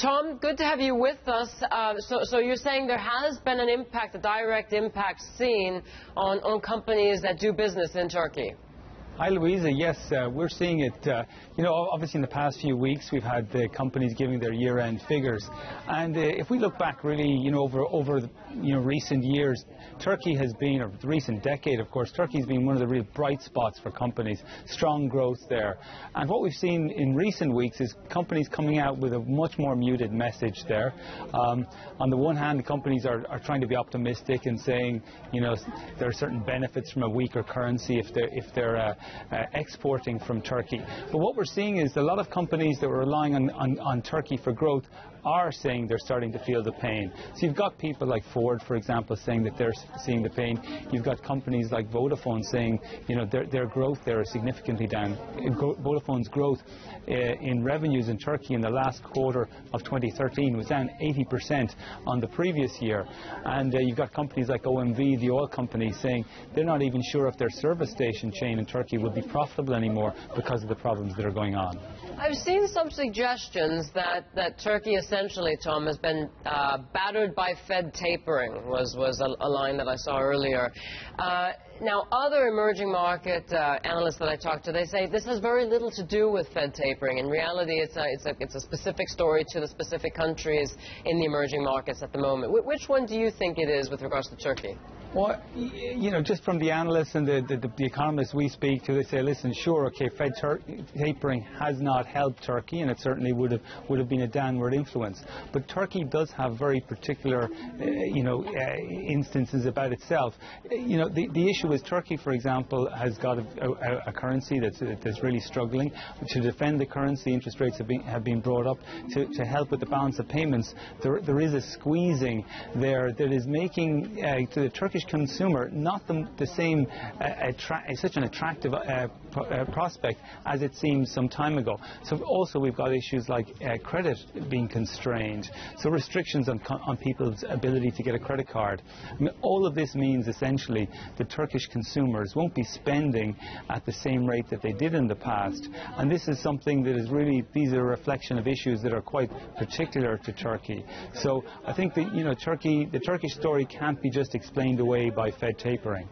Tom, good to have you with us. So you're saying there has been an impact, a direct impact seen on companies that do business in Turkey? Hi, Louisa. Yes, we're seeing it. Obviously in the past few weeks we've had the companies giving their year-end figures, and if we look back really, over recent years, Turkey has been, or the recent decade, of course, Turkey's been one of the real bright spots for companies. Strong growth there, and what we've seen in recent weeks is companies coming out with a much more muted message there. On the one hand, the companies are trying to be optimistic and saying, there are certain benefits from a weaker currency if they're exporting from Turkey. But what we're seeing is a lot of companies that were relying on Turkey for growth are saying they're starting to feel the pain. So you've got people like Ford, for example, saying that they're seeing the pain. You've got companies like Vodafone saying, their growth there is significantly down. Vodafone's growth in revenues in Turkey in the last quarter of 2013 was down 80% on the previous year. And you've got companies like OMV, the oil company, saying they're not even sure if their service station chain in Turkey will be profitable anymore because of the problems that are going on. I've seen some suggestions that Turkey essentially, Tom, has been battered by Fed tapering, was a line that I saw earlier. Now, other emerging market analysts that I talked to, they say this has very little to do with Fed tapering. In reality, it's a specific story to the specific countries in the emerging markets at the moment. Which one do you think it is with regards to Turkey? Well, just from the analysts and the economists we speak to, they say, listen, sure, okay, Fed tapering has not helped Turkey, and it certainly would have been a downward influence. But Turkey does have very particular, instances about itself. The issue is Turkey, for example, has got a currency that's really struggling. To defend the currency, interest rates have been brought up to help with the balance of payments. There is a squeezing there that is making to the Turkish consumer not the same such an attractive prospect as it seemed some time ago. So also we've got issues like credit being constrained, so restrictions on people's ability to get a credit card. I mean, all of this means essentially the Turkish consumers won't be spending at the same rate that they did in the past, and this is something that is really, these are a reflection of issues that are quite particular to Turkey. So I think that the Turkish story can't be just explained away by Fed tapering.